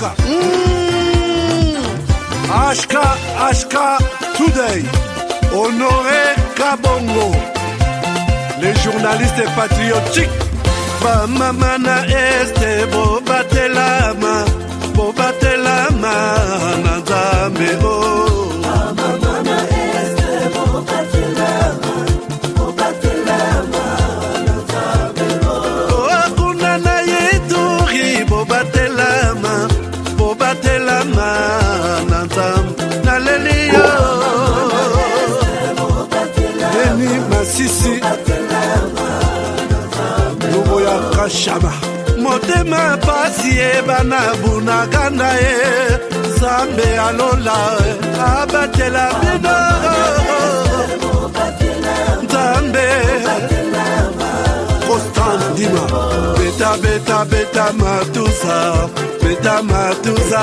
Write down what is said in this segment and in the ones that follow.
Kabaka. HK Today. Honoré Kabongo. Les journalistes patriotiques. Bamamana este bobatelama. Bobatelama Nazambe oh. Bamamana este bobatelama. Bobatelama Nazambe oh. Akuna na yeturi bobatelama. Bobatelama Nazambe Nalelio Deni Masisi Luboya Kashama Motema pasi ebana bunagana Zambe alola abatela bino Zambe Constant Dima Beta beta beta matusa Beta matusa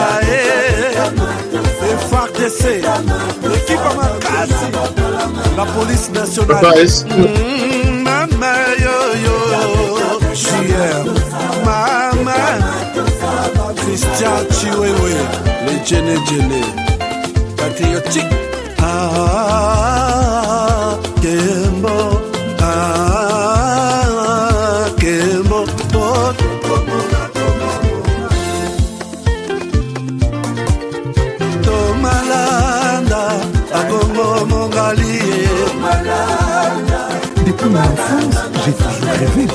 FARDC L'équipe à Makasi La police nationale Mama yo yo JR Mama Christian Chiwewe Les Djene Patriotique Kembo Kembo Depuis mon enfance, j'ai toujours rêvé.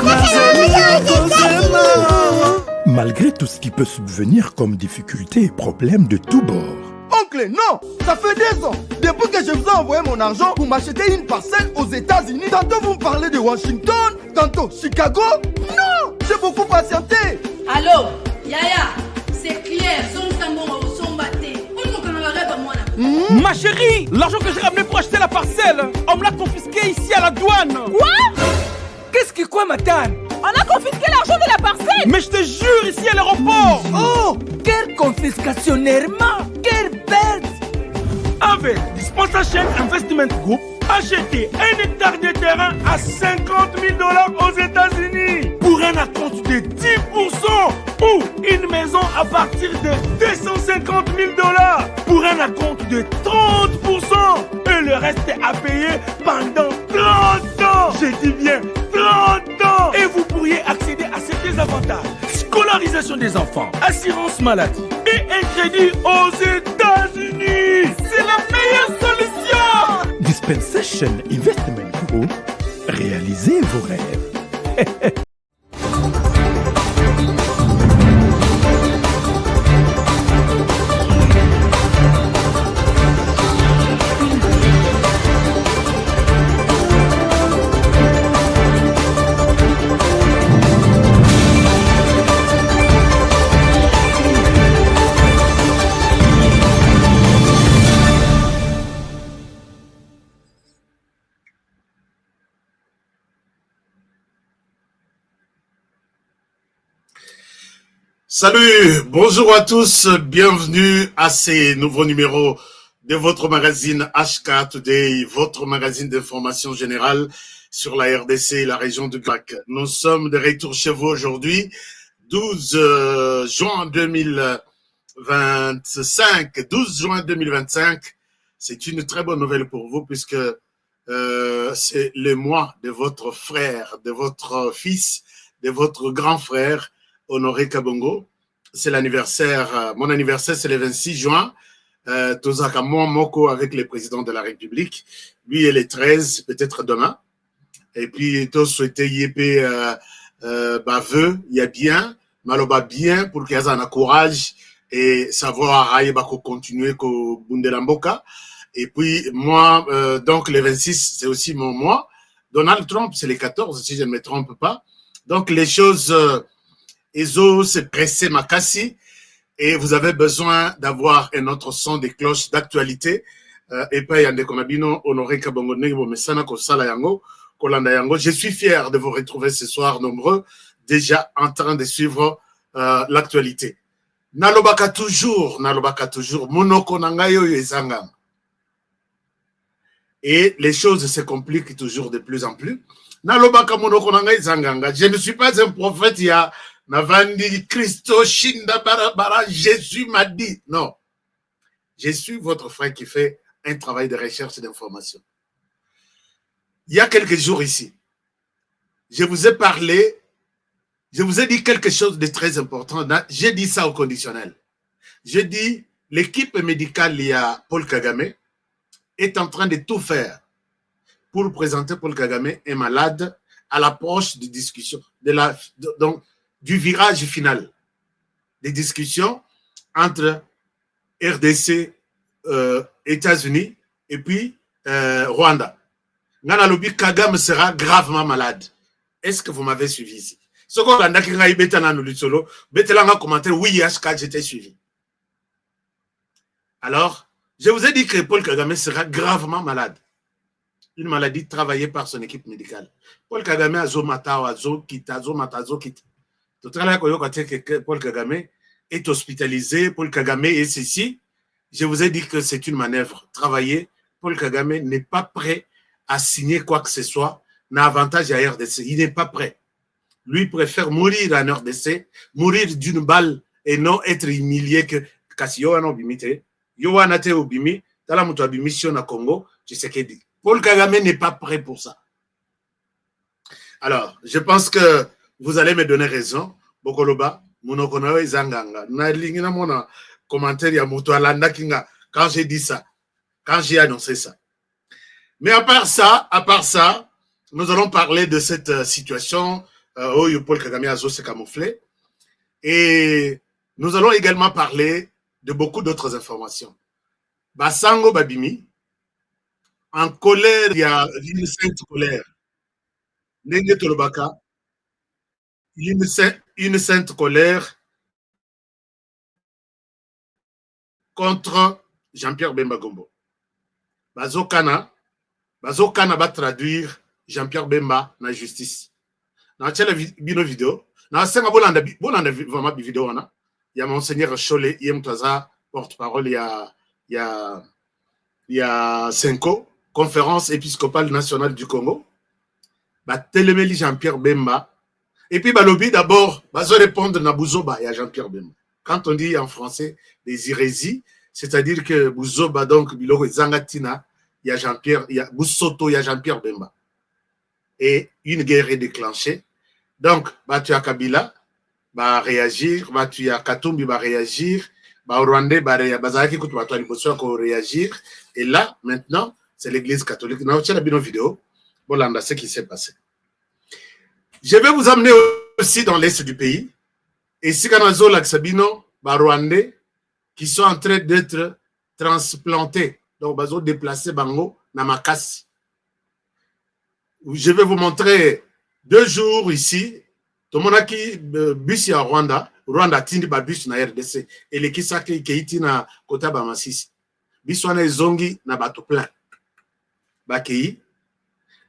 Malgré tout ce qui peut subvenir comme difficultés et problèmes de tous bords. Oncle, non! Ça fait 2 ans! Depuis que je vous ai envoyé mon argent pour m'acheter une parcelle aux États-Unis, tantôt vous me parlez de Washington, tantôt Chicago. Non! J'ai beaucoup patienté! Allô? Yaya, c'est clair, son batté. Ma chérie, l'argent que j'ai ramené pour acheter la parcelle, on me l'a confisqué ici à la douane. Quoi? Qu'est-ce qui quoi, madame? On a confisqué l'argent de la parcelle. Mais je te jure, ici à l'aéroport. Oh, quelle confiscationnairement, quelle bête. Avec Dispensation Investment Group, acheter 1 hectare de terrain à $50 000 aux États-Unis pour un acompte de 10% ou une maison à partir de $250 000 pour un acompte de 30% et le reste à payer pendant 30 ans. Je dis bien 30 ans. Et vous pourriez accéder à ces désavantages: scolarisation des enfants, assurance maladie et un crédit aux États-Unis. C'est la meilleure solution. Dispensation Investment Group, réalisez vos rêves. Salut, bonjour à tous, bienvenue à ces nouveaux numéros de votre magazine HK Today, votre magazine d'information générale sur la RDC et la région du Grac. Nous sommes de retour chez vous aujourd'hui, 12 juin 2025. 12 juin 2025, c'est une très bonne nouvelle pour vous puisque c'est le mois de votre frère, de votre fils, de votre grand frère, Honoré Kabongo. C'est l'anniversaire, mon anniversaire c'est le 26 juin. Tozaka Moko avec le président de la République. Lui, il est 13, peut-être demain. Et puis, tous souhaiter Yépé vœu, il y a bien, Maloba bien pour qu'il y ait un courage et savoir continuer ko Bundelamboka. Et puis, moi, donc le 26, c'est aussi mon mois. Donald Trump, c'est les 14, si je ne me trompe pas. Donc, les choses... Ezo s'est pressé Makassi et vous avez besoin d'avoir un autre son des cloches d'actualité. Et pas Yande Konabino, Honoré Kabongo Nebo Mesana Kosala Yango, Kolanda Yango. Je suis fier de vous retrouver ce soir nombreux, déjà en train de suivre l'actualité. Nalobaka toujours, Monoko Nangayo Yezanga. Et les choses se compliquent toujours de plus en plus. Nalobaka Monoko Nangayo Zanganga. Je ne suis pas un prophète, il y a Navandi Christo Shinda Barabara, Jésus m'a dit. Non. Je suis votre frère qui fait un travail de recherche et d'information. Il y a quelques jours ici, je vous ai parlé, je vous ai dit quelque chose de très important. J'ai dit ça au conditionnel. J'ai dit, l'équipe médicale, il y a Paul Kagame, est en train de tout faire pour présenter Paul Kagame est malade à l'approche des discussions, donc, du virage final des discussions entre RDC, États-Unis et puis Rwanda. Nana Lobi Kagame sera gravement malade. Est-ce que vous m'avez suivi ici? Ce qu'on a dit, oui, j'étais suivi. Alors, je vous ai dit que Paul Kagame sera gravement malade. Une maladie travaillée par son équipe médicale. Paul Kagame a Zomata, Zokita, Zomata, Zokita. Paul Kagame est hospitalisé. Paul Kagame est ceci. Je vous ai dit que c'est une manœuvre travaillée. Paul Kagame n'est pas prêt à signer quoi que ce soit. N'a avantage à RDC. Il n'est pas prêt. Lui préfère mourir en RDC, mourir d'une balle et non être humilié que kasi Yohana Obimite. Yohana te Obimi, tala mutu abimission na Congo, tu sais qu'il dit. Paul Kagame n'est pas prêt pour ça. Alors, je pense que vous allez me donner raison. Bokoloba, Munokonawe Zanganga. Na lingina mona commentaire ya mutu alanda kinga quand j'ai dit ça, quand j'ai annoncé ça. Mais à part ça, nous allons parler de cette situation où Paul Kagame a s'est camouflé. Et nous allons également parler de beaucoup d'autres informations. Basango Babimi, en colère, il y a une sainte colère. Nenge Tolobaka, une sainte colère contre Jean-Pierre Bemba Gombo. Bazokana va traduire Jean-Pierre Bemba dans la justice. Dans la vidéo, dans la vidéo, il y a Monseigneur Cholet, il y a porte-parole, il y a Senko, conférence épiscopale nationale du Congo. Téléméli Jean-Pierre Bemba. Et puis, lobby d'abord, va répondre à Bouzoba et à Jean-Pierre Bemba. Quand on dit en français des hérésies, c'est-à-dire que Bouzoba, donc, Biloko Zangatina, il y a Jean-Pierre, il y a Boussoto, il y a Jean-Pierre Bemba. Et une guerre est déclenchée. Donc, tu as Kabila, va réagir, tu as Katumbi, va réagir, Rwandais, va réagir. Et là, maintenant, c'est l'église catholique. Nous avons une vidéo. Voilà ce qui s'est passé. Je vais vous amener aussi dans l'est du pays. Et si on a Laksabino, Rwandais, qui sont en train d'être transplantés. Donc, ils ont déplacé Bango, Namakasi. Je vais vous montrer 2 jours ici. Tout le monde a qui bus à Rwanda. Rwanda tindi ba bus na RDC. Et les qui saki keiti na kota ba masisi. Biswana zongi na bato plein. Bakei.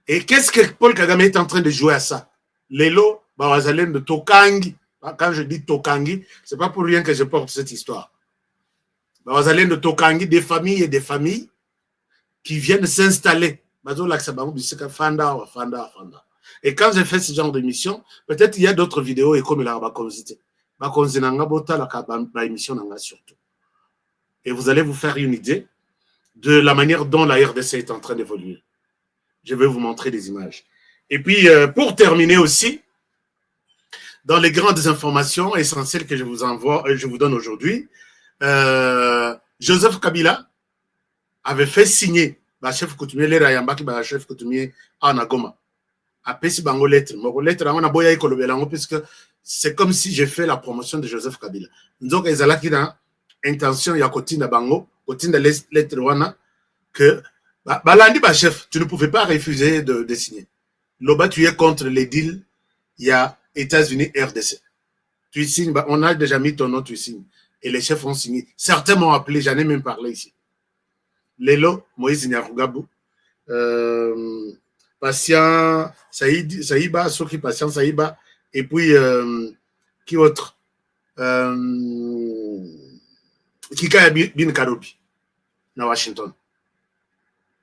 Et qu'est-ce que Paul Kagame est en train de jouer à ça? Lelo, Bawazalen de Tokangi. Quand je dis Tokangi, c'est pas pour rien que je porte cette histoire. Bawazalen de Tokangi, des familles et des familles qui viennent s'installer. Et quand j'ai fait ce genre de mission, peut-être il y a d'autres vidéos et comme il a surtout. Et vous allez vous faire une idée de la manière dont la RDC est en train d'évoluer. Je vais vous montrer des images. Et puis, pour terminer aussi, dans les grandes informations essentielles que je vous donne aujourd'hui, Joseph Kabila avait fait signer le chef coutumier, le chef coutumier en Agoma. Après, si bango lettre, puisque c'est comme si j'ai fait la promotion de Joseph Kabila. Donc, ils ont intention, il y a côté de bango, côté de lettre wana, que Balandi, chef, tu ne pouvais pas refuser de signer. Loba, tu es contre les deals, il y a États-Unis, RDC. Tu signes, on a déjà mis ton nom, tu signes. Et les chefs ont signé. Certains m'ont appelé, j'en ai même parlé ici. Lelo, Moïse Nyarugabou, Patient Saïba, Soki Patient Saïba, et puis, qui autre? Kika Bin Karobi, na Washington.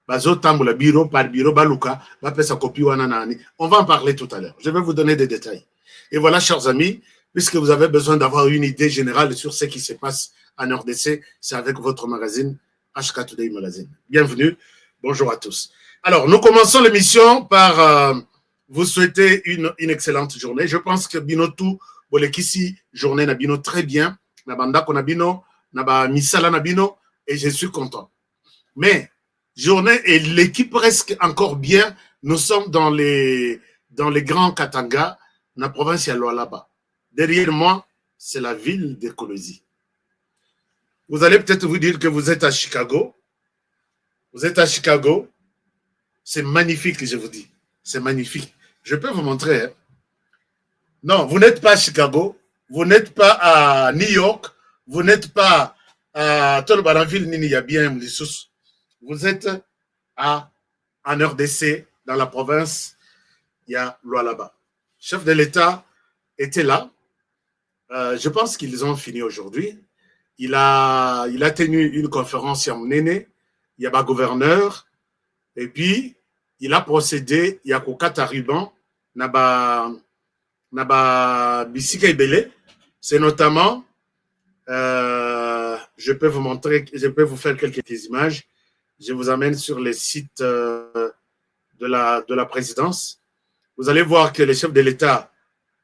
Bazo Tamboula, bureau par bureau, Baluka, va faire sa copie. On va en parler tout à l'heure. Je vais vous donner des détails. Et voilà, chers amis, puisque vous avez besoin d'avoir une idée générale sur ce qui se passe en RDC, c'est avec votre magazine, HK Today Magazine. Bienvenue, bonjour à tous. Alors, nous commençons l'émission par vous souhaiter une excellente journée. Je pense que Binotou, Bolekisi, journée na Bino très bien, na bandako na Bino, na ba misala na Bino, et je suis content. Mais, journée et l'équipe presque encore bien, nous sommes dans les grands Katanga, dans la province de Lualaba. Derrière moi, c'est la ville de Kolosi. Vous allez peut-être vous dire que vous êtes à Chicago. Vous êtes à Chicago. C'est magnifique, je vous dis. C'est magnifique. Je peux vous montrer. Hein. Non, vous n'êtes pas à Chicago. Vous n'êtes pas à New York. Vous n'êtes pas à Tolbaranville, Nini Yabien, Mlissous. Vous êtes en RDC, dans la province, il y a Lualaba. Le chef de l'État était là. Je pense qu'ils ont fini aujourd'hui. Il a tenu une conférence à Mnene, il y a un gouverneur, et puis il a procédé, il y a Kokata Ruban, Naba Bisika Ibele. C'est notamment, je peux vous montrer, je peux vous faire quelques images. Je vous amène sur les sites de la présidence. Vous allez voir que le chef de l'État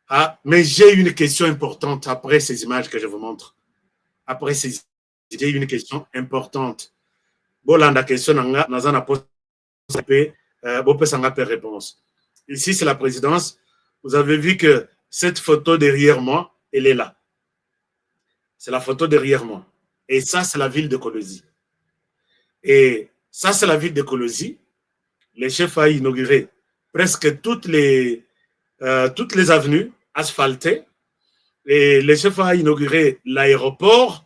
a... Mais j'ai une question importante après ces images que je vous montre. Après ces j'ai une question importante. Bolanda question Nazana réponse. Ici, c'est la présidence. Vous avez vu que cette photo derrière moi, elle est là. C'est la photo derrière moi. Et ça, c'est la ville de Kolosi. Et ça, c'est la ville de Kolosi. Le chef a inauguré presque toutes les avenues asphaltées. Et le chef a inauguré l'aéroport.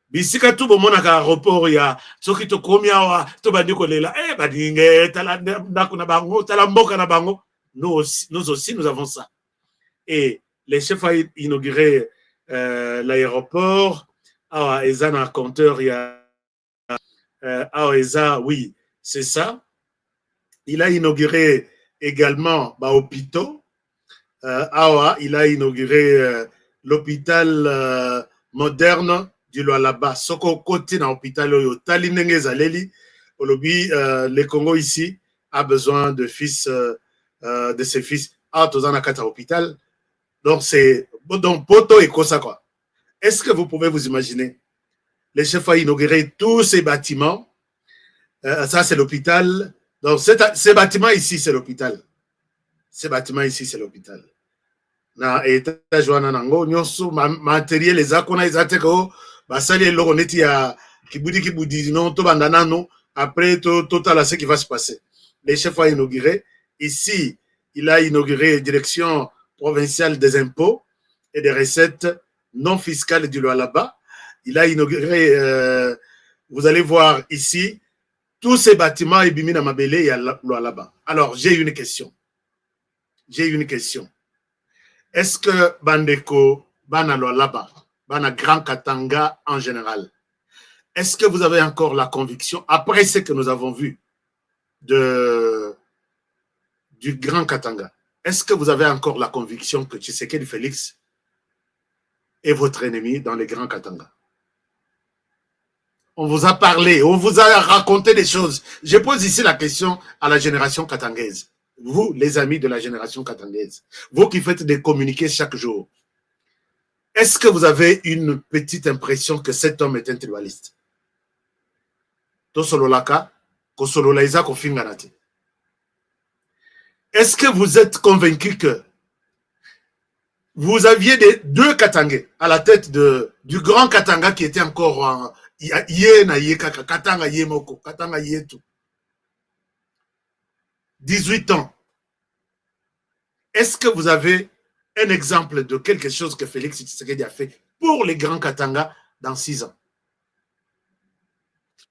Bisika tout le monde a aéroport, il y a ceux qui te comia, tout le monde là. Eh, badingue, nous aussi, nous avons ça. Et le chef a inauguré l'aéroport. Ah, ils ont un compteur, il y a oui, c'est ça. Il a inauguré également hôpitaux. Il a inauguré l'hôpital moderne du Lualaba. Soko côté dans l'hôpital, le Congo ici a besoin de ses fils. Hôpital. Donc, c'est donc Poto et Kosa quoi. Est-ce que vous pouvez vous imaginer? Le chef a inauguré tous ces bâtiments. Ça, c'est l'hôpital. Donc, ces bâtiments ici, c'est l'hôpital. Ces bâtiments ici, c'est l'hôpital. Na étage wana nango nyoso matériel les akona izateko basali eloko neti ya kibudi non to bandana non après total ce qui va se passer. Le chef a inauguré ici, il a inauguré direction provinciale des impôts et des recettes non fiscales du Lualaba. Il a inauguré vous allez voir ici tous ces bâtiments et Bimina Mabele et Lualaba. Alors, j'ai une question. Est-ce que Bandeko, Bana Lualaba, Bana Grand Katanga en général, est-ce que vous avez encore la conviction, après ce que nous avons vu du Grand Katanga, est-ce que vous avez encore la conviction que Tshisekedi Félix est votre ennemi dans les Grands Katanga? On vous a parlé, on vous a raconté des choses. Je pose ici la question à la génération katangaise. Vous, les amis de la génération katangaise, vous qui faites des communiqués chaque jour, est-ce que vous avez une petite impression que cet homme est un tribaliste? Est-ce que vous êtes convaincu que vous aviez deux Katangais à la tête du grand Katanga qui était encore en Katanga 18 ans. Est-ce que vous avez un exemple de quelque chose que Félix Tshisekedi a fait pour les grands Katanga dans 6 ans?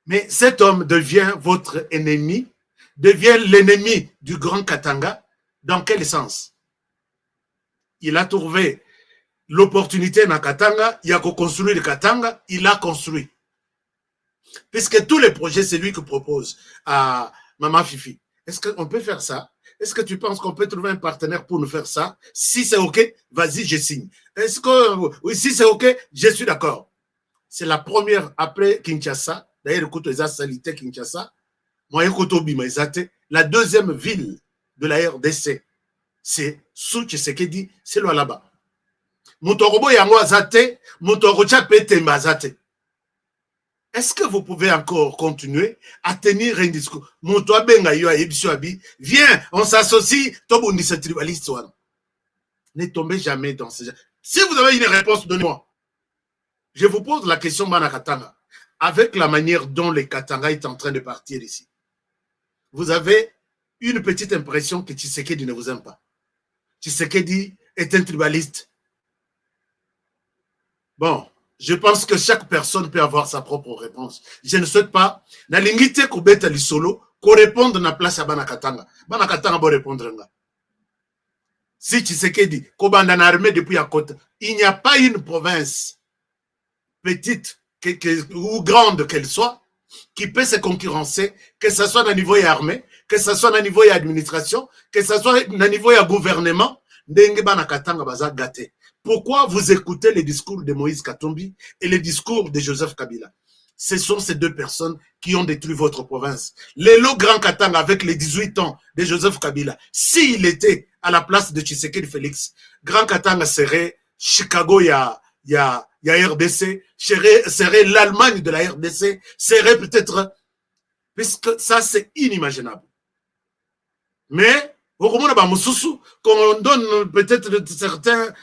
Mais cet homme devient votre ennemi, devient l'ennemi du grand Katanga. Dans quel sens? Il a trouvé l'opportunité dans Katanga, il a construit le Katanga, il a construit. Puisque tous les projets, c'est lui qui propose à Maman Fifi. Est-ce qu'on peut faire ça? Est-ce que tu penses qu'on peut trouver un partenaire pour nous faire ça? Si c'est OK, vas-y, je signe. Est-ce que, oui, si c'est OK, je suis d'accord. C'est la première après Kinshasa. D'ailleurs, écoute, les salité Kinshasa. Moi, écoute, la deuxième ville de la RDC, c'est Sou Tshisekedi, c'est là-bas. Moutorobo yango azate, Moutorocha Petemba azate. Est-ce que vous pouvez encore continuer à tenir un discours? Moutoa benga yo abi, viens, on s'associe, tobundi ce tribaliste. Ne tombez jamais dans ce genre. Si vous avez une réponse, donnez-moi. Je vous pose la question, Manakatanga, avec la manière dont les Katanga est en train de partir ici. Vous avez une petite impression que Tshisekedi ne vous aime pas. Tshisekedi est un tribaliste. Bon, je pense que chaque personne peut avoir sa propre réponse. Je ne souhaite pas, na lingite kubeta li solo, qu'on réponde na place à Banakatanga. Banakatanga va répondre. Si Tshisekedi, Kobanda na armée depuis à côté, il n'y a pas une province, petite ou grande qu'elle soit, qui peut se concurrencer, que ce soit au niveau armé, que ce soit au niveau administration, que ce soit au niveau gouvernement, ndenge Banakatanga baza gâté. Pourquoi vous écoutez les discours de Moïse Katumbi et les discours de Joseph Kabila? Ce sont ces deux personnes qui ont détruit votre province. Lélo Grand Katanga avec les 18 ans de Joseph Kabila, s'il était à la place de Tshisekedi Félix, Grand Katanga serait Chicago, il y a RDC, serait l'Allemagne de la RDC, serait peut-être, puisque ça c'est inimaginable. Mais qu'on donne peut-être certains,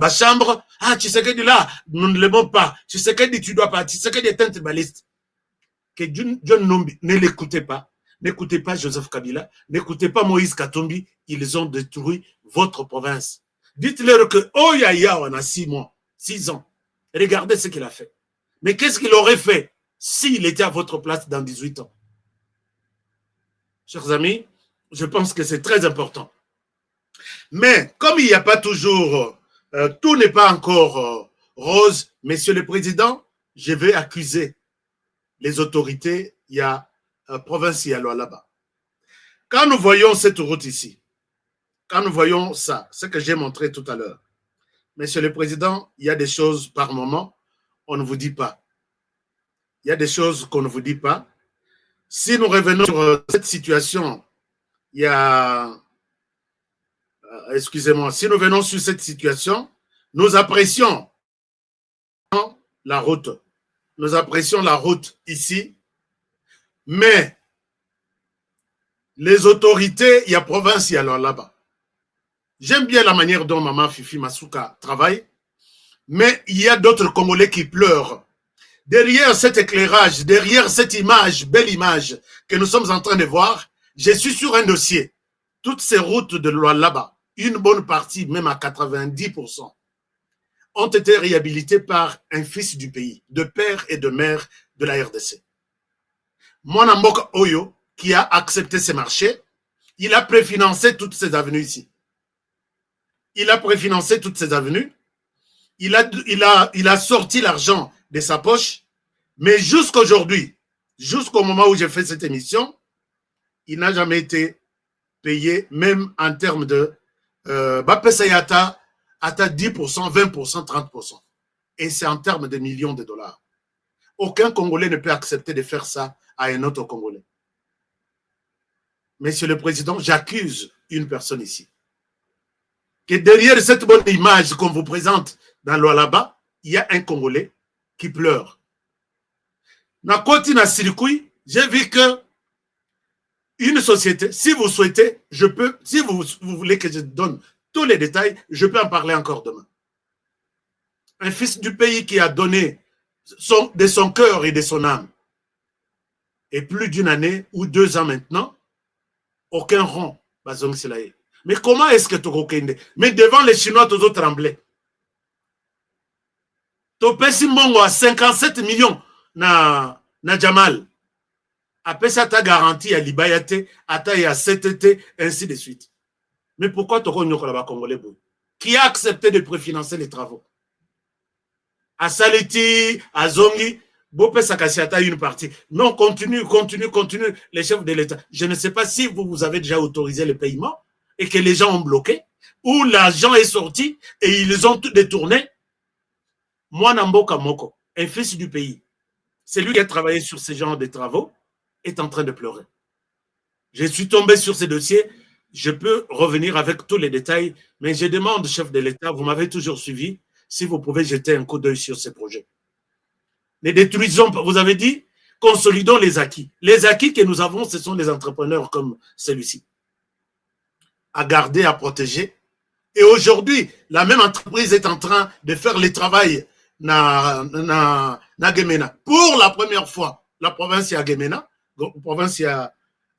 chambre, ah, Tshisekedi là, nous ne l'aimons pas, Tshisekedi tu dois pas, Tshisekedi est un tribaliste. Que John Nombi, ne l'écoutez pas, n'écoutez pas Joseph Kabila, n'écoutez pas Moïse Katumbi, ils ont détruit votre province. Dites-leur que, oh ya, on a 6 mois, 6 ans, regardez ce qu'il a fait. Mais qu'est-ce qu'il aurait fait s'il était à votre place dans 18 ans? Chers amis, je pense que c'est très important. Mais comme il n'y a pas toujours, tout n'est pas encore rose, Monsieur le Président, je vais accuser les autorités, il y a provincial là-bas. Quand nous voyons cette route ici, quand nous voyons ça, ce que j'ai montré tout à l'heure, Monsieur le Président, il y a des choses par moment, on ne vous dit pas. Il y a des choses qu'on ne vous dit pas. Si nous revenons sur cette situation, il y a... excusez-moi, si nous venons sur cette situation, nous apprécions la route. Nous apprécions la route ici, mais les autorités, il y a provincial là-bas. J'aime bien la manière dont Maman Fifi Masuka travaille, mais il y a d'autres Congolais qui pleurent. Derrière cet éclairage, derrière cette image, belle image que nous sommes en train de voir, je suis sur un dossier. Toutes ces routes de loi là-bas, une bonne partie, même à 90%, ont été réhabilitées par un fils du pays, de père et de mère de la RDC. Mwana Mboka Oyo, qui a accepté ces marchés, il a préfinancé toutes ces avenues ici. Il a préfinancé toutes ces avenues. Il a sorti l'argent de sa poche, mais jusqu'aujourd'hui, jusqu'au moment où j'ai fait cette émission, il n'a jamais été payé, même en termes de Bapesayata, à 10%, 20%, 30%. Et c'est en termes de millions de dollars. Aucun Congolais ne peut accepter de faire ça à un autre Congolais. Monsieur le Président, j'accuse une personne ici. Que derrière cette bonne image qu'on vous présente dans là-bas, il y a un Congolais qui pleure. Na Koti na Sirikui, j'ai vu que une société, si vous souhaitez, je peux, si vous voulez que je donne tous les détails, je peux en parler encore demain. Un fils du pays qui a donné de son cœur et de son âme. Et plus d'une année ou 2 ans maintenant, aucun rond, Bazong Silaye. Mais comment est-ce que tu reconnais? Mais devant les Chinois, tous autres tremblaient. Tu pèses Mongo à 57 millions na Jamal. Après ça, tu as garanti à Libayate, à Taïa CTT, ainsi de suite. Mais pourquoi tu reconnais là-bas Congolais? Qui a accepté de préfinancer les travaux? À Saliti, à Zongi, Bopé Sakassiata une partie. Non, continue, les chefs de l'État. Je ne sais pas si vous avez déjà autorisé le paiement et que les gens ont bloqué, ou l'argent est sorti et ils ont tout détourné. Moi, Namboka Moko, un fils du pays, c'est lui qui a travaillé sur ce genre de travaux, est en train de pleurer. Je suis tombé sur ces dossiers. Je peux revenir avec tous les détails, mais je demande, chef de l'État, vous m'avez toujours suivi, si vous pouvez jeter un coup d'œil sur ces projets. Ne détruisons pas, vous avez dit, consolidons les acquis. Les acquis que nous avons, ce sont les entrepreneurs comme celui-ci. À garder, à protéger. Et aujourd'hui, la même entreprise est en train de faire le travail na Gemena. Pour la première fois, la province à Gemena, la province à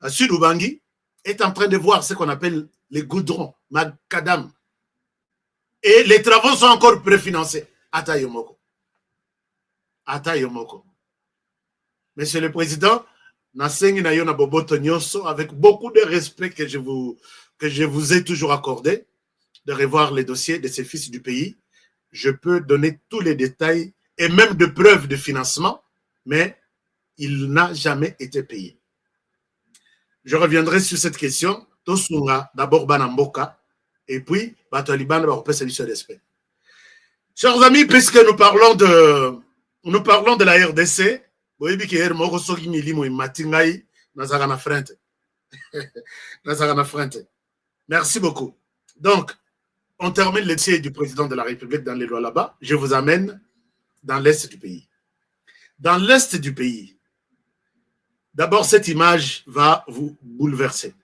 Sud-Ubangi, est en train de voir ce qu'on appelle les goudrons, macadam. Et les travaux sont encore préfinancés. Ata Yomoko. Ata Yomoko. Monsieur le Président, avec beaucoup de respect que je vous ai toujours accordé, de revoir les dossiers de ces fils du pays, je peux donner tous les détails et même de preuves de financement, mais il n'a jamais été payé. Je reviendrai sur cette question. Tosunga, d'abord Banamboka, et puis Bataliban va repasser sur respect. Chers amis, puisque nous parlons de la RDC, merci beaucoup. Donc, on termine le dossier du président de la République dans les lois là-bas. Je vous amène dans l'est du pays. Dans l'est du pays, d'abord, cette image va vous bouleverser.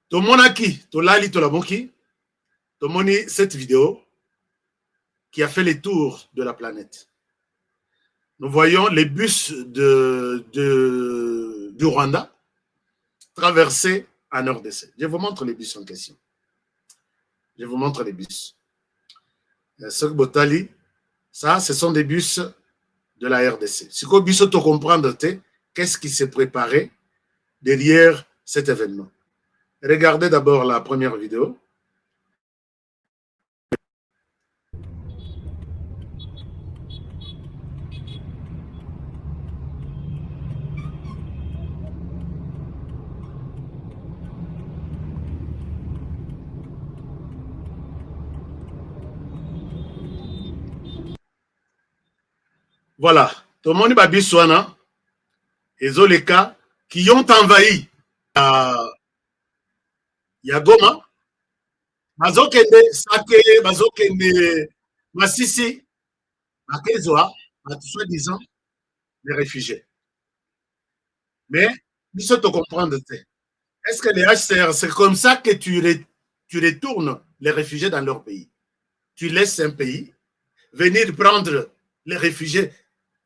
Tomonaki, Tolali, Tolamoki, Tomoni, cette vidéo qui a fait les tours de la planète. Nous voyons les bus du Rwanda traverser en RDC. Je vous montre les bus en question. Je vous montre les bus. Ça, ce sont des bus de la RDC. Si vous voulez comprendre qu'est-ce qui s'est préparé derrière cet événement. Regardez d'abord la première vidéo. Voilà. Tout le monde va bisouana. Et les cas qui ont envahi Yagoma, Bazokende, Sake, Bazokende, Massissi, Makezoa, soi-disant, les réfugiés. Mais, il faut te comprendre. Est-ce que les HCR, c'est comme ça que tu retournes les réfugiés dans leur pays? Tu laisses un pays venir prendre les réfugiés.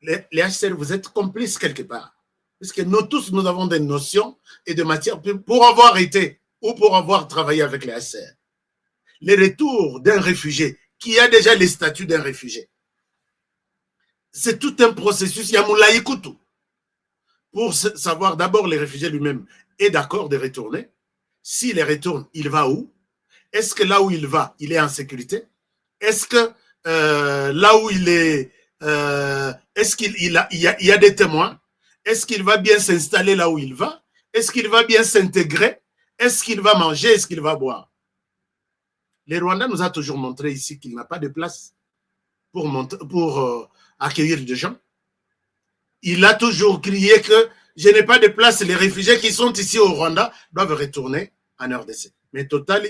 Les HCR, vous êtes complices quelque part. Parce que nous tous, nous avons des notions et des matières pour avoir été ou pour avoir travaillé avec les HCR. Le retour d'un réfugié qui a déjà les statuts d'un réfugié, c'est tout un processus. Il y a Moulaïkoutou. Pour savoir d'abord les réfugiés lui-même est d'accord de retourner. S'il retourne, il va où? Est-ce que là où il va, il est en sécurité? Est-ce que là où il est, est-ce qu'il y a des témoins? Est-ce qu'il va bien s'installer là où il va? Est-ce qu'il va bien s'intégrer? Est-ce qu'il va manger? Est-ce qu'il va boire? Les Rwandais nous a toujours montré ici qu'il n'a pas de place pour accueillir des gens. Il a toujours crié que je n'ai pas de place, les réfugiés qui sont ici au Rwanda doivent retourner en RDC. Mais totalement,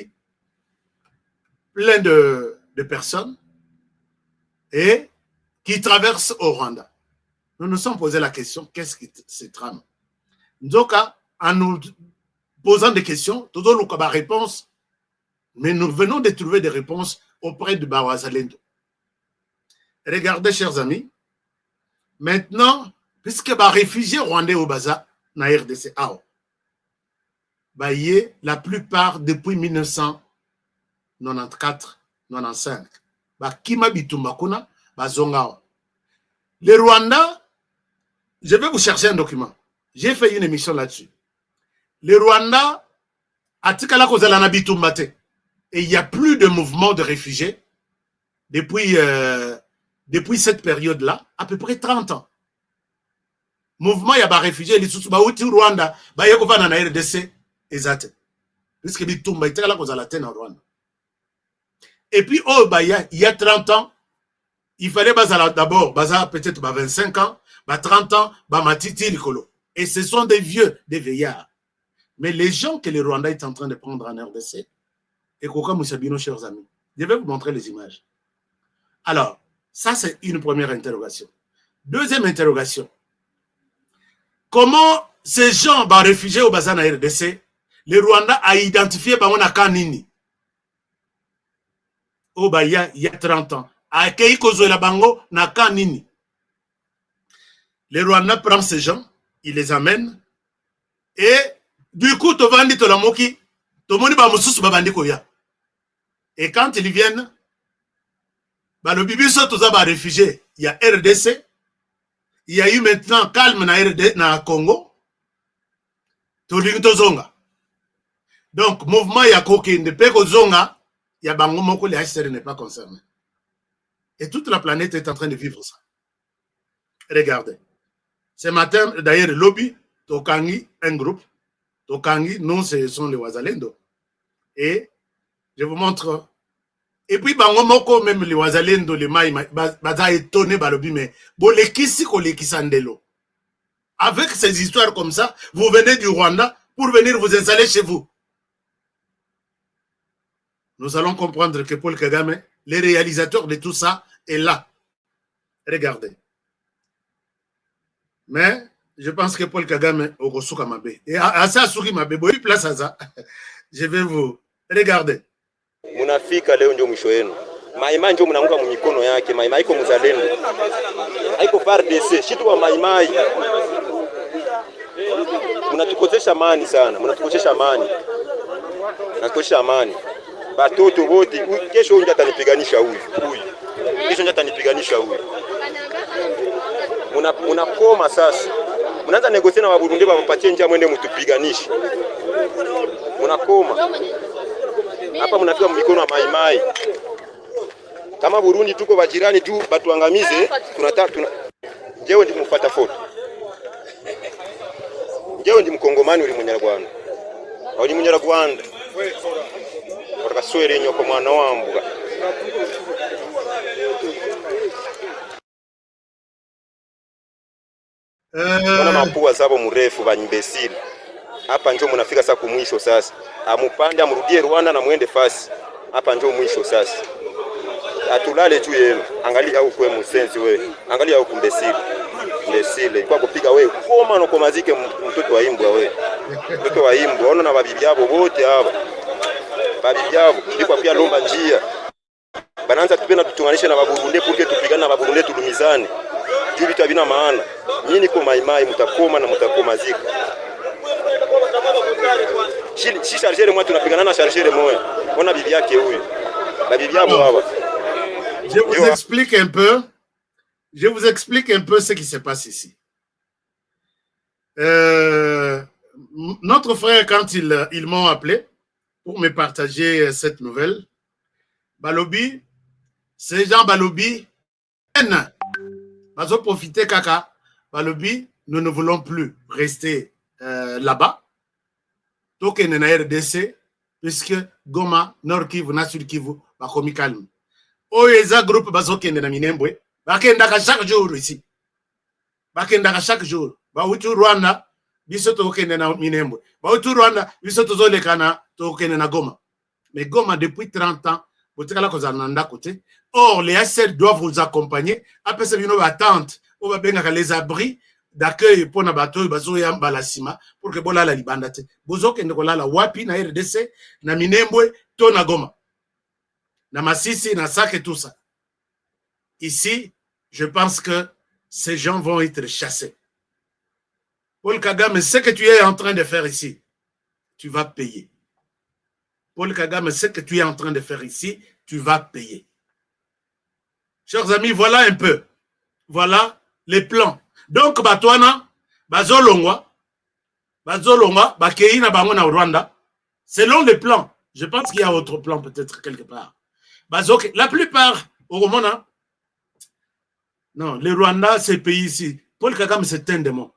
plein de personnes et qui traversent au Rwanda. Nous nous sommes posé la question, qu'est-ce qui se trame? Donc, en nous posant des questions, tout le monde a des réponses, mais nous venons de trouver des réponses auprès de Bawazalendo. Regardez, chers amis, maintenant, puisque les réfugiés rwandais au Baza, na RDC, la plupart depuis 1994-95, Kima Bitumba kuna, Bazonga. Les Rwandais, je vais vous chercher un document. J'ai fait une émission là-dessus. Les Rwandais, et il n'y a plus de mouvement de réfugiés depuis cette période-là, à peu près 30 ans. mouvement ya ba réfugié lisusu ba uti Rwanda ba yeko vana na RDC ezate puisque bitumba itekala kozala te na Rwanda. Et puis oh bah il y a 30 ans il fallait bazala d'abord baza peut-être 25 ans, 30 ans, matiti likolo. Et ce sont des vieux, des vieillards. Mais les gens que le Rwanda est en train de prendre en RDC, et Koka Moussabino, chers amis, je vais vous montrer les images. Alors, ça c'est une première interrogation. Deuxième interrogation. Comment ces gens réfugiés au bassin de RDC, le Rwanda a identifié Bamona Kanini au il y a 30 ans. A Keiko la Bango na Kanini. Le Rwanda prend ces gens, il les amène, et du coup, Tovandi Tolamoki, Tomoni Bamusus Babandi Koya. Et quand ils viennent, le Bibiso Toza ba réfugié, il y a RDC, il y a eu maintenant calme na Congo, Tolingtozonga. Donc, mouvement Yakoki ne peut que Zonga, il y a Bango Moko, les HCR n'est pas concerné. Et toute la planète est en train de vivre ça. Regardez. Ce matin, d'ailleurs, le lobby, Tokangi, un groupe, Tokangi, nous, ce sont les Wazalendo. Et je vous montre. Et puis, Bango Moko, même les Wazalendo, les Maï, Baza étonné, Balobi, mais Bolekisi Kolekisandelo. Avec ces histoires comme ça, vous venez du Rwanda pour venir vous installer chez vous. Nous allons comprendre que Paul Kagame, les réalisateurs de tout ça, est là. Regardez. Mais je pense que Paul Kagame au Gosuka Mabe. Et à ça, Suki Mabe, place à ça. Je vais vous regarder. Munafika leo ndio mwisho wenu. Maimai ndio mnaunga mikono yake. Maimai iko mzalendo. Haiko FARDC, shitu wa Maimai. Mnatukosesha amani sana. Mnatukosesha amani. Mnatukosesha amani. Batoto wote kesho unja atanipiganisha huyu. Kesho unja atanipiganisha huyu. Munakoma sasa. Mnaanza negosia na Waburundi wampatie njia mwende mtupiganishe. Munakoma. Hapa mnafika mikono wa Maimai. Kama Burundi tuko bajirani tu batuangamize, tunataka jewe ndi mfuata foto. Jewe ndi mkongomani uli munyarwanda. Uli munyarwanda. Wakaswere nyoko mwana wambuga. Wana mapua zabo mrefu ba imbecile. Hapa njoo mnafika sasa kumwisho sasa. Amupande amrudie Rwanda na muende fasi. Hapa njoo mwisho sasa. Atulale juu yenu. Angalia huko wewe msenzi wewe. Angalia huko imbecile. Imbecile. Kwa kupiga wewe koma no komazike mtoto wa imbwa wewe. Mtoto wa imbwa. Ona na babibi yabo wote hapa. Babibi yabo iko pia lomba njia. Bananza tupenda tutunganishe na Baburundi porque tupigane na Baburundi tulumizane. Juu vitu havina maana. Nyinyi niko Maimai mtakoma na mtakomazika. Si chargeur moi tunapigana na chargeur moya. Ona bibi yake huyu. Na bibi yabo baba. Je vous explique un peu. Je vous explique un peu ce qui se passe ici. Notre frère, quand ils m'ont appelé pour me partager cette nouvelle, Balobi, ces gens Balobi, ils ont profité kaka. Balobi, nous ne voulons plus rester là-bas. Donc, il y a une RDC, puisque Goma, Nord Kivu, Sud Kivu, va comme calme. Oyeza groupe bazoke na Minembwe, bakendaka chaque jour ici. Bakendaka chaque jour. Ba utu Rwanda, biso tokende na Minembwe. Ba utu Rwanda, biso tozoleka na tokende na Goma. Mais Goma depuis 30 ans, botekala kozananda côté. Or les HCR doivent vous accompagner. Après ça bino attente, on va benga les abris d'accueil pour na bateau bazo ya balasima pour que bolala libanda te. Bozokende kolala wapi na RDC na Minembwe to na Goma. Na Masisi, na Sak et tout ça. Ici, je pense que ces gens vont être chassés. Paul Kagame, ce que tu es en train de faire ici, tu vas payer. Paul Kagame, ce que tu es en train de faire ici, tu vas payer. Chers amis, voilà un peu. Voilà les plans. Donc, Batouana, Bazolongwa, Bakeina Bangona au Rwanda, selon les plans. Je pense qu'il y a autre plan peut-être quelque part. Bazoke, la plupart, au Romana, non, le Rwanda, c'est pays ici. Paul Kagame, c'est un démon.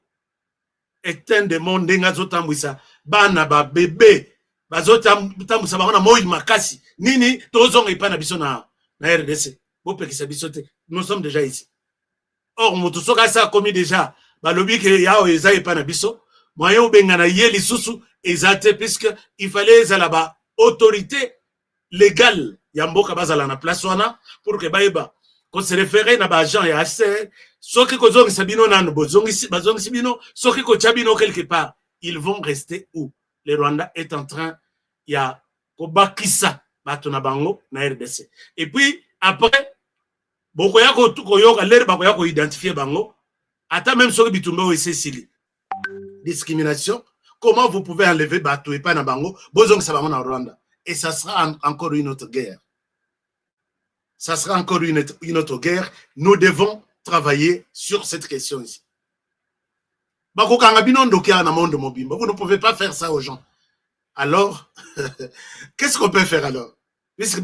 éteint des mondes ngazotambwisa bana ba bébé bazotambwisa bango na moi makasi nini tozonga ipana biso na RDC bopekisa biso te nous sommes déjà ici. Or moto soka ça commis déjà balobi ke yao eza ipana biso moyen obengana ye lisusu ezate puisque il fallait là-bas autorité légale ya mboka bazala na place wana pour que baeba qu'on se référait na ba agent ya HCR soki kozongisa bino nano bazongisi bino soki ko chabino quelque part ils vont rester où? Le Rwanda est en train ya kobakisa bato na bango na RDC. Et puis après boko ya ko yoka lere bako ya ko identifier bango ata même soki bitumba o sili discrimination. Comment vous pouvez enlever bato et pas na bango bozongisa bango na Rwanda? Et ça sera encore une autre guerre. Ça sera encore une autre guerre. Nous devons travailler sur cette question ici. Vous ne pouvez pas faire ça aux gens. Alors, qu'est-ce qu'on peut faire alors? Puisque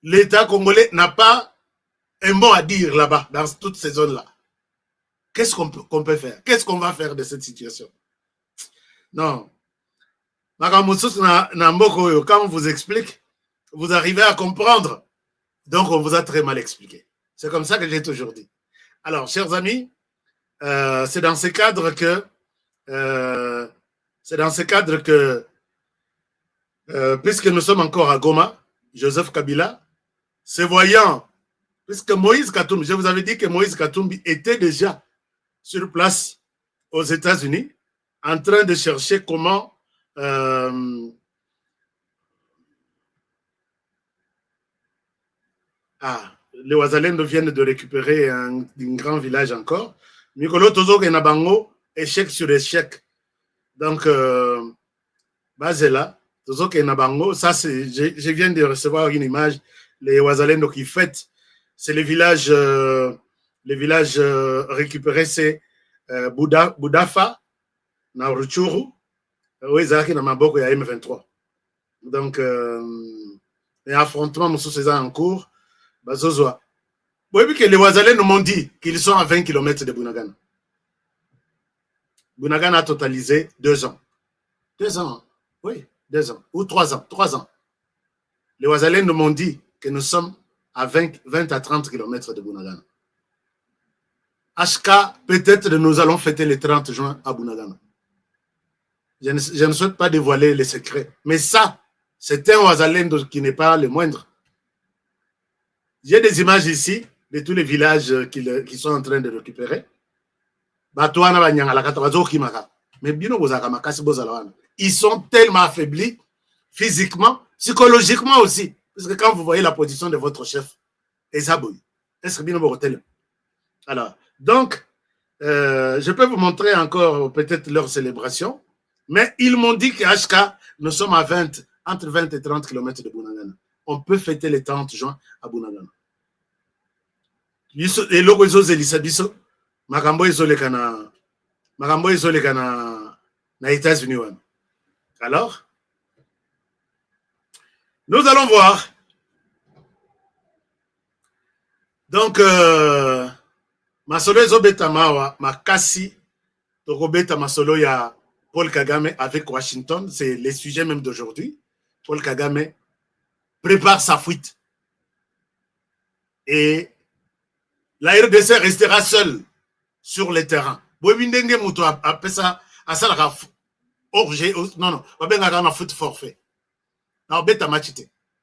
l'État congolais n'a pas un mot à dire là-bas, dans toutes ces zones-là. Qu'est-ce qu'on peut faire? Qu'est-ce qu'on va faire de cette situation? Non. Quand on vous explique, vous arrivez à comprendre. Donc, on vous a très mal expliqué. C'est comme ça que j'ai toujours dit. Alors, chers amis, c'est dans ce cadre que, puisque nous sommes encore à Goma, Joseph Kabila, se voyant, puisque Moïse Katumbi, je vous avais dit que Moïse Katumbi était déjà sur place aux États-Unis, en train de chercher comment les Ouazalendo viennent de récupérer un grand village encore. Mikolo Tozo Kenabango, échec sur échec. Donc, Bazela, Tozo Kenabango, ça c'est, je viens de recevoir une image, les Ouazalendo qui fêtent, c'est les villages récupérés, c'est Boudafa, Naruchuru, oui, Zaki na Maboko ya M23. Donc, les affrontements nous sont en cours. Bazozoa. Vous voyez que les Ouazalais nous m'ont dit qu'ils sont à 20 km de Bunagana. Bunagana a totalisé 2 ans. 2 ans, oui, 2 ans. Ou 3 ans, 3 ans. Les Ouazalais nous m'ont dit que nous sommes à 20 à 30 km de Bunagana. HK, peut-être nous allons fêter le 30 juin à Bunagana. Je ne souhaite pas dévoiler les secrets. Mais ça, c'est un Ouazalendo qui n'est pas le moindre. J'ai des images ici de tous les villages qui sont en train de récupérer. Ils sont tellement affaiblis, physiquement, psychologiquement aussi. Parce que quand vous voyez la position de votre chef, alors, donc, je peux vous montrer encore peut-être leur célébration, mais ils m'ont dit qu'à HK, nous sommes à entre 20 et 30 km de Bunagana. On peut fêter le 30 juin à Bunagana. Et logo ezo Elisabiso, makambo ezoleka na États-Unis. Alors, nous allons voir. Donc, masolo ezobeta mawa makasi tokobeta masolo ya Paul Kagame avec Washington, c'est le sujet même d'aujourd'hui. Paul Kagame prépare sa fuite. Et la RDC restera seule sur le terrain. Non, non, foot forfait.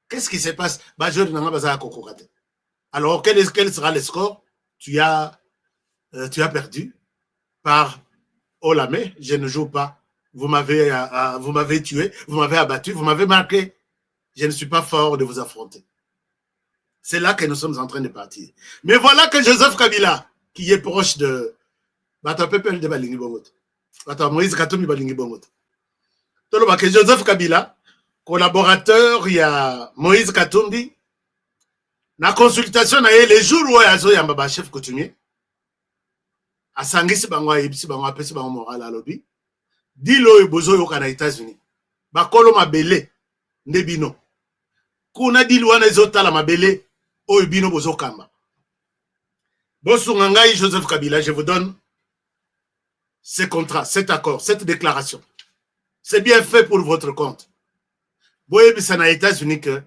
Qu'est-ce qui se passe? Alors, quel sera le score? Tu as perdu par Olame, je ne joue pas. Vous m'avez tué, vous m'avez abattu, vous m'avez marqué. Je ne suis pas fort de vous affronter. C'est là que nous sommes en train de partir. Mais voilà que Joseph Kabila, qui est proche de Moïse Katumbi Balingi Bongot. Que Joseph Kabila, collaborateur, il y a Moïse Katumbi, la consultation, les jours où il y a un chef coutumier, à Sangisi Bangwa, Ibsi Bangwa, Pesi Bangwa Moral à Lobby, Dilo et Bozo Yoka na États-Unis. Bakolo Mabele, Nebino. Kuna Dilwana Zota la Mabele, Oibino Bozo Kamba. Bonsoir Ngangai Joseph Kabila, je vous donne ce contrat, cet accord, cette déclaration. C'est bien fait pour votre compte. Boyebi sana États-Unis que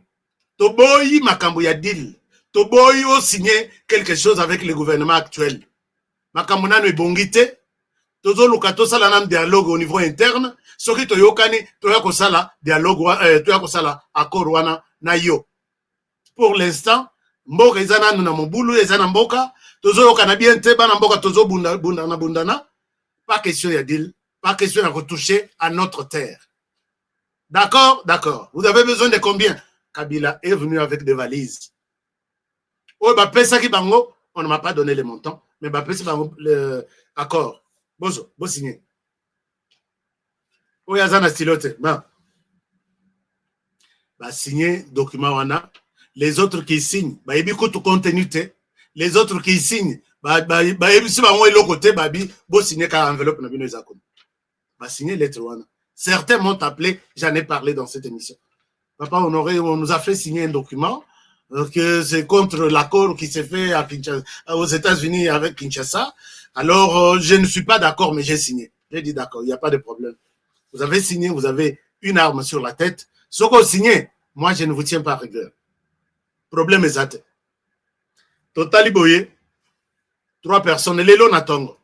Toboyi makambo ya deal. Toboyi o signé quelque chose avec le gouvernement actuel. Makambo nano ebongite. Tozo lukato sala nam dialogue au niveau interne. Soki toyokani toya ko sala dialogue toya ko sala accord wana na yo. Pour l'instant, mboka ezana na mobulu ezana mboka. Tozo yokana bien te bana mboka tozo bundana. Pas question de deal, pas question de retoucher à notre terre. D'accord? D'accord. Vous avez besoin de combien? Kabila est venu avec des valises. Oh, bah, Pesaki Bango, on ne m'a pas donné les montants, mais bah, Pesaki Bango, l'accord. Bozo, bon signé. Oh, Yazana Stilote, bah. Bah, signé, document, wana. Les autres qui signent, bah, il y a beaucoup de contenu, les autres qui signent, bah, si bango est l'autre côté, bah, bon signé car enveloppe, n'a bien les accords. Bah, signé lettre, wana. Certains m'ont appelé, j'en ai parlé dans cette émission. Papa Honoré, on nous a fait signer un document que c'est contre l'accord qui s'est fait à Kinshasa, aux États-Unis avec Kinshasa. Alors, je ne suis pas d'accord, mais j'ai signé. J'ai dit d'accord, il n'y a pas de problème. Vous avez signé, vous avez une arme sur la tête. Ce qu'on signe, moi, je ne vous tiens pas à rigueur. Problème exact. Totali Boye, 3 personnes, Lelo Natongo.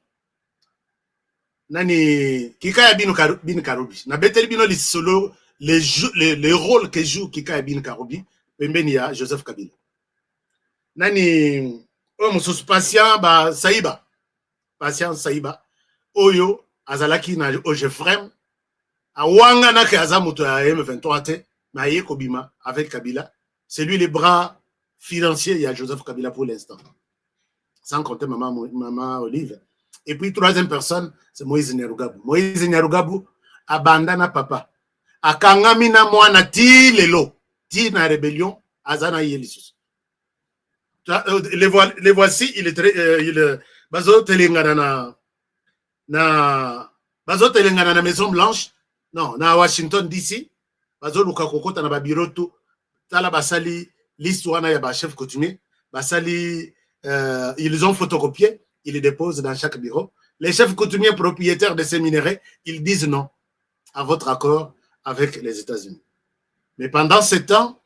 Nani Kikaya Bin Karubi. Na Betel Bino solo les rôles que joue Kikaya Bin Karubi, Pembenia Joseph Kabila. Nani Omusus patient ba Saïba. Patient Saïba. Oyo Azalaki na Ojefrem. Awanga na ke azamuto ya M23 te, na ye Kobima avec Kabila. C'est lui les bras financiers, il y a Joseph Kabila pour l'instant. Sans compter maman Olive. Et puis, 3e personne, c'est Moïse Nyarugabou. Moïse Nyarugabou, abandana papa. Akangamina mwana ti lelo. Ti na rébellion, azana yelisus. Les voici, il est très, bazo telengana bazo telengana na Maison Blanche. Non, na Washington DC. Bazo luka kokota na babiroto. Tala basali, l'histoire na ya ba chef coutumier. Basali, ils ont photocopié. Ils les déposent dans chaque bureau. Les chefs coutumiers propriétaires de ces minerais, ils disent non à votre accord avec les États-Unis. Mais pendant ce temps,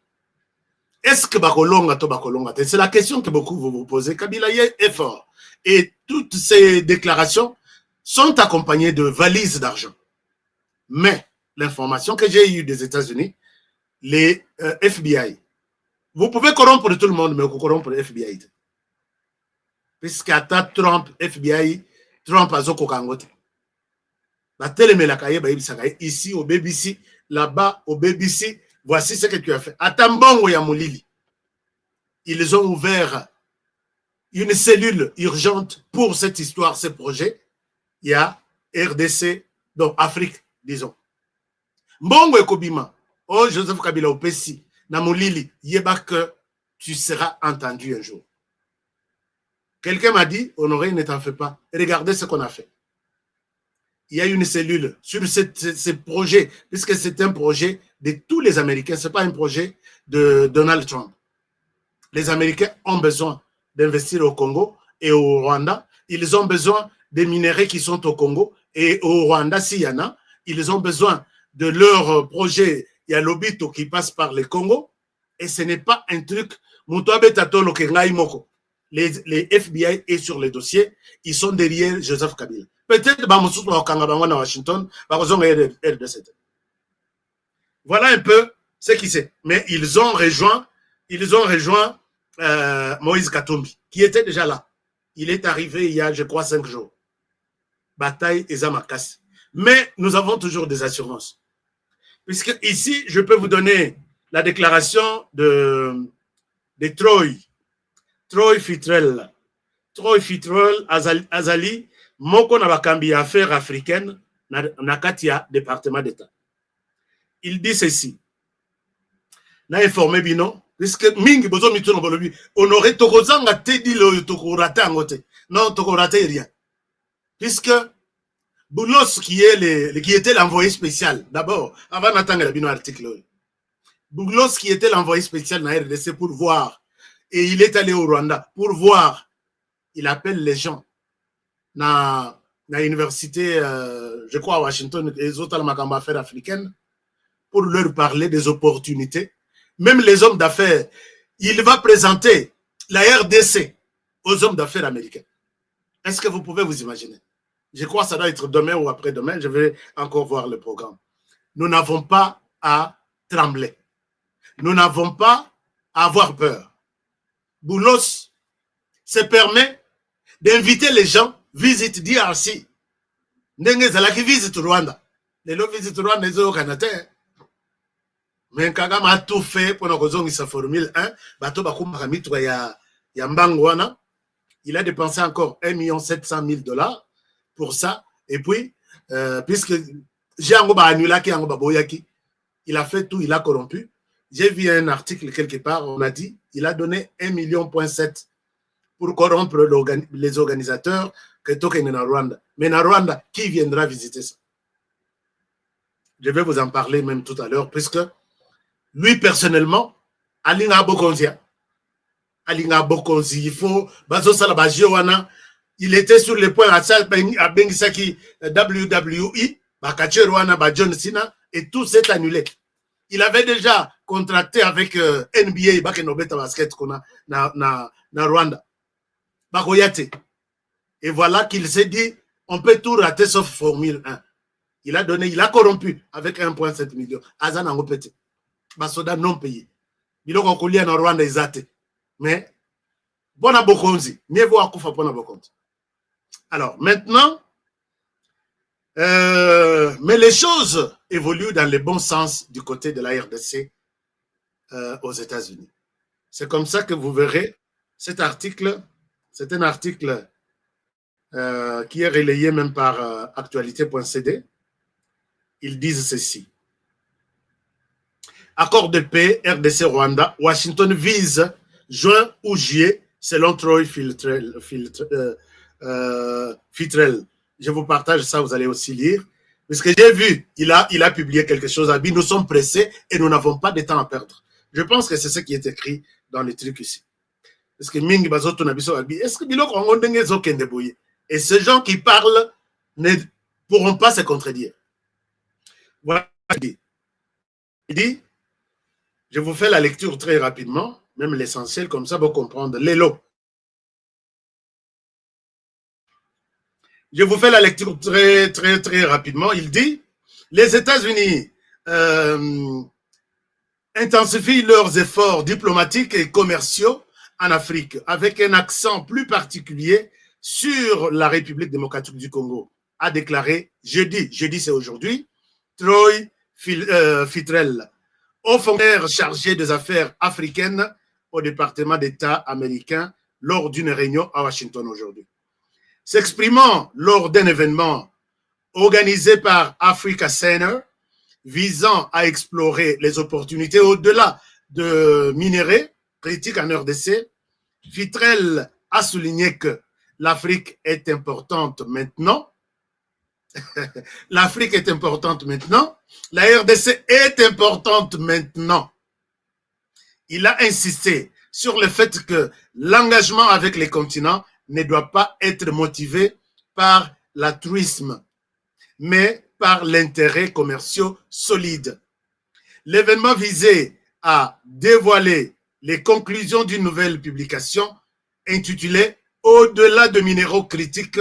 est-ce que Bakolonga to Bakolonga? C'est la question que beaucoup vous posez. Kabila est fort. Et toutes ces déclarations sont accompagnées de valises d'argent. Mais l'information que j'ai eue des États-Unis, les FBI, vous pouvez corrompre tout le monde, mais vous corrompre le FBI. Puisqu'à Trump, FBI, Trump a zoko kangote. La télémélakaye, ici au BBC, là-bas au BBC, voici ce que tu as fait. À Tambongo Yamolili, ils ont ouvert une cellule urgente pour cette histoire, ce projet. Il y a RDC, donc Afrique, disons. Mbongo Ekobima, oh Joseph Kabila Opesi, Namolili, yeba que tu seras entendu un jour. Quelqu'un m'a dit, Honoré, ne t'en fais pas. Regardez ce qu'on a fait. Il y a une cellule sur ce projet, puisque c'est un projet de tous les Américains, ce n'est pas un projet de Donald Trump. Les Américains ont besoin d'investir au Congo et au Rwanda. Ils ont besoin des minéraux qui sont au Congo et au Rwanda, s'il y en a. Ils ont besoin de leur projet. Il y a l'Obito qui passe par le Congo. Et ce n'est pas un truc. Les FBI est sur les dossiers, ils sont derrière Joseph Kabila. Peut-être à Washington, voilà un peu ce qui c'est. Mais ils ont rejoint Moïse Katumbi, qui était déjà là. Il est arrivé il y a, je crois, 5 jours. Bataille et Zamakas. Mais nous avons toujours des assurances. Puisque ici, je peux vous donner la déclaration de Troy Fitrel, Azali, moko na bakambi affaires africaines na katia département d'État. Il dit ceci. Na informé bino, puisque mingi bozo mituno bolobi, honoré tokozanga te di lo tokorata ngote. Non, tokorata rien. Puisque Boulos qui était l'envoyé spécial, d'abord, avant d'attendre le bino article. Boulos qui était l'envoyé spécial na RDC pour voir. Et il est allé au Rwanda pour voir. Il appelle les gens. Na à l'université, je crois à Washington, et les autres affaires africaines, pour leur parler des opportunités. Même les hommes d'affaires, il va présenter la RDC aux hommes d'affaires américains. Est-ce que vous pouvez vous imaginer? Je crois que ça doit être demain ou après-demain. Je vais encore voir le programme. Nous n'avons pas à trembler. Nous n'avons pas à avoir peur. Boulos se permet d'inviter les gens visite DRC. Ndenge zalaki visite Rwanda. Les lots visite Rwanda ils au Canada. Mais Kagame a tout fait pour nous sa Formule 1. Bato bakumaka mitwa ya Mbangwana. Il a dépensé encore 1 700 000 $ pour ça. Et puis, puisque il a fait tout, il a corrompu. J'ai vu un article quelque part, on a dit, il a donné 1,7 million pour corrompre les organisateurs que token na Rwanda. Mais na Rwanda, qui viendra visiter ça? Je vais vous en parler même tout à l'heure, puisque lui, personnellement, Alinga Bokonzia, il faut, il était sur le point à Bengisaki WWE, John Cena, et tout s'est annulé. Il avait déjà contracté avec NBA, basket na Rwanda. Et voilà qu'il s'est dit, on peut tout rater sauf Formule 1. Il a corrompu avec 1,7 million. Azan a repété. Basoda non payé. Il a reculé en Rwanda exact. Mais, bon à Bokonzi. Mieux vaut à Koufa pour na Bokonzi. Alors, maintenant, mais les choses évoluent dans le bon sens du côté de la RDC aux États-Unis. C'est comme ça que vous verrez cet article. C'est un article qui est relayé même par actualité.cd. Ils disent ceci. Accord de paix RDC-Rwanda. Washington vise juin ou juillet selon Troy Fitrell. Je vous partage ça, vous allez aussi lire. Parce que j'ai vu, il a publié quelque chose. Nous sommes pressés et nous n'avons pas de temps à perdre. Je pense que c'est ce qui est écrit dans les trucs ici. Parce que Mingi Bazoto Nabiso Abi, est-ce que Bilok on denge zo kendeboye? Et ces gens qui parlent ne pourront pas se contredire. Voilà. Il dit, je vous fais la lecture très rapidement, même l'essentiel, comme ça vous comprendre. L'élo. Je vous fais la lecture très, très, très rapidement. Il dit, les États-Unis intensifient leurs efforts diplomatiques et commerciaux en Afrique, avec un accent plus particulier sur la République démocratique du Congo, a déclaré jeudi c'est aujourd'hui, Troy Fitrell, haut fonctionnaire chargé des affaires africaines au département d'État américain lors d'une réunion à Washington aujourd'hui. S'exprimant lors d'un événement organisé par Africa Center visant à explorer les opportunités au-delà de minerais critiques en RDC, Fitrell a souligné que l'Afrique est importante maintenant. L'Afrique est importante maintenant. La RDC est importante maintenant. Il a insisté sur le fait que l'engagement avec les continents ne doit pas être motivé par l'altruisme, mais par l'intérêt commercial solide. L'événement visait à dévoiler les conclusions d'une nouvelle publication intitulée « Au-delà de minéraux critiques,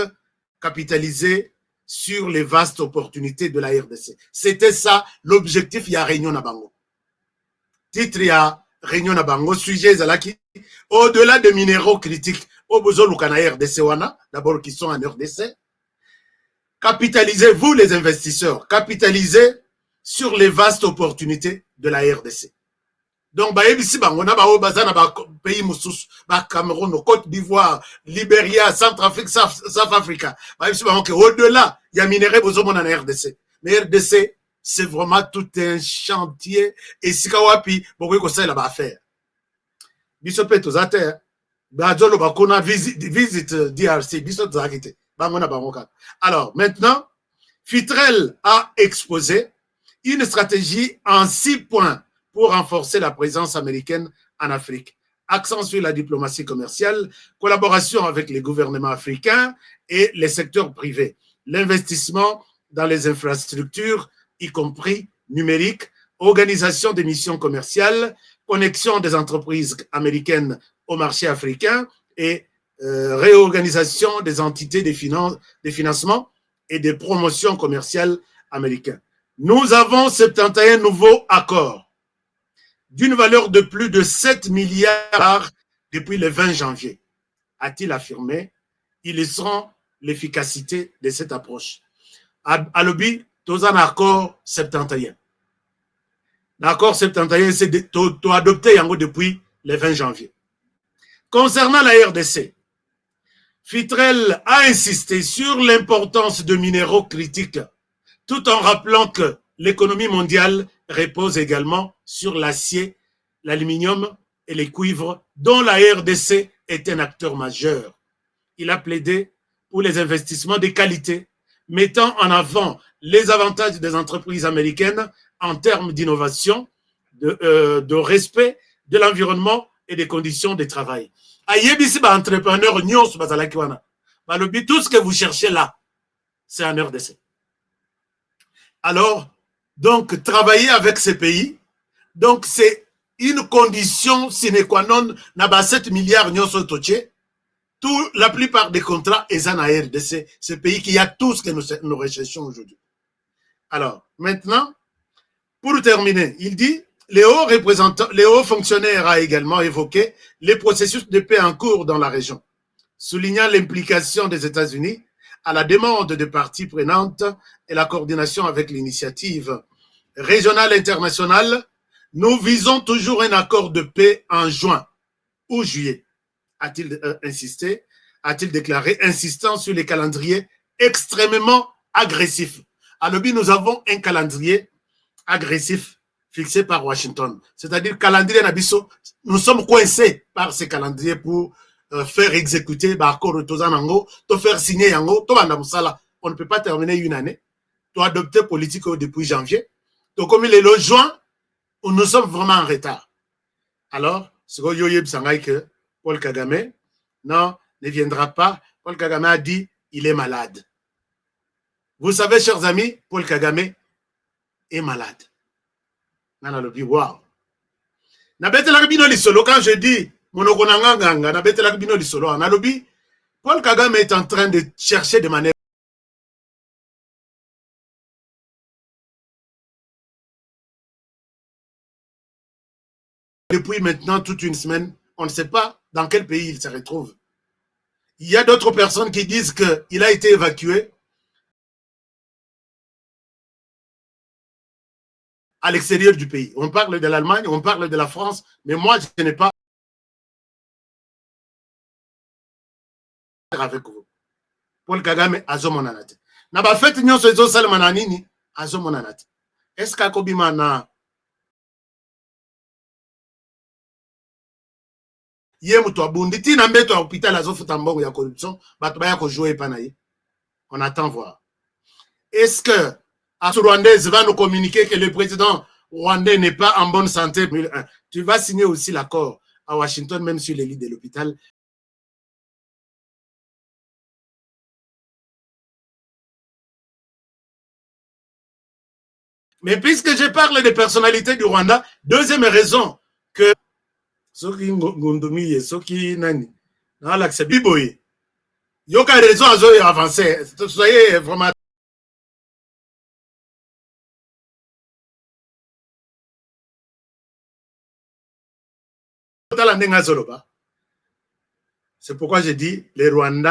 capitalisés sur les vastes opportunités de la RDC ». C'était ça l'objectif, il y a Réunion Nabango. Titre, il y a Réunion Nabango, sujet Zalaki, « Au-delà de minéraux critiques ». Au besoin de RDC, d'abord qui sont en RDC, capitalisez, vous les investisseurs, capitalisez sur les vastes opportunités de la RDC. Donc, on a pays Cameroun, Côte d'Ivoire, Libéria, Centrafrique, South Africa. Au-delà, il y a minerai besoin en RDC. Mais RDC, c'est vraiment tout un chantier. Et si Kawapi, beaucoup de ça là-bas à faire. Bisopé, tous à terre. Visite DRC. Alors, maintenant, Fitrell a exposé une stratégie en 6 points pour renforcer la présence américaine en Afrique. Accent sur la diplomatie commerciale, collaboration avec les gouvernements africains et les secteurs privés, l'investissement dans les infrastructures, y compris numériques, organisation des missions commerciales, connexion des entreprises américaines au marché africain et réorganisation des entités des financements et des promotions commerciales américains. Nous avons 71 nouveaux accords d'une valeur de plus de 7 milliards depuis le 20 janvier, a-t-il affirmé, illustrant l'efficacité de cette approche. À lobby, tous un accord 71. L'accord 71, c'est adopté depuis le 20 janvier. Concernant la RDC, Fitrel a insisté sur l'importance de minéraux critiques, tout en rappelant que l'économie mondiale repose également sur l'acier, l'aluminium et les cuivres, dont la RDC est un acteur majeur. Il a plaidé pour les investissements de qualité, mettant en avant les avantages des entreprises américaines en termes d'innovation, de respect de l'environnement et des conditions de travail. Ayebisi ba entrepreneur nyonso bazalaki wana. Balobi, tout ce que vous cherchez là, c'est en RDC. Alors, donc, travailler avec ces pays, donc c'est une condition sine qua non na 7 milliards nyonso toche. La plupart des contrats est en RDC, ce pays qui a tout ce que nous recherchons aujourd'hui. Alors, maintenant, pour terminer, il dit, les hauts fonctionnaires a également évoqué les processus de paix en cours dans la région, soulignant l'implication des États-Unis à la demande des parties prenantes et la coordination avec l'initiative régionale internationale. Nous visons toujours un accord de paix en juin ou juillet, a-t-il insisté, a-t-il déclaré, insistant sur les calendriers extrêmement agressifs. À l'OBI, nous avons un calendrier agressif fixé par Washington. C'est-à-dire calendrier Nabiso, nous sommes coincés par ces calendriers pour faire exécuter l'accord de Tozanango, te faire signer Yango, on ne peut pas terminer une année. Tu as adopté politique depuis janvier. Donc, comme il est le juin, nous sommes vraiment en retard. Alors, ce que Paul Kagame, non, ne viendra pas. Paul Kagame a dit, il est malade. Vous savez, chers amis, Paul Kagame est malade. Nana le wow. Quand je dis Paul Kagame est en train de chercher de manière depuis maintenant toute une semaine, on ne sait pas dans quel pays il se retrouve. Il y a d'autres personnes qui disent qu'il a été évacué à l'extérieur du pays. On parle de l'Allemagne, on parle de la France, mais moi, je n'ai pas avec vous. Paul Kagame, azomonanate. Naba fait nyon so salmananini, azomonanate. Est-ce qu'Akobima na Yemuto abundi, ti na mbeto à hôpital azofuta mbongo ya corruption, batubaya ko jouer panaye. On attend voir. Est-ce que Rwandaise va nous communiquer que le président rwandais n'est pas en bonne santé? Tu vas signer aussi l'accord à Washington, même sur les lits de l'hôpital. Mais puisque je parle des personnalités du Rwanda, deuxième raison que Soki Ngondomi, Soki Nani, dans l'accès Biboye, il y a raison à avancer. Soyez vraiment. C'est pourquoi j'ai dit les Rwandais.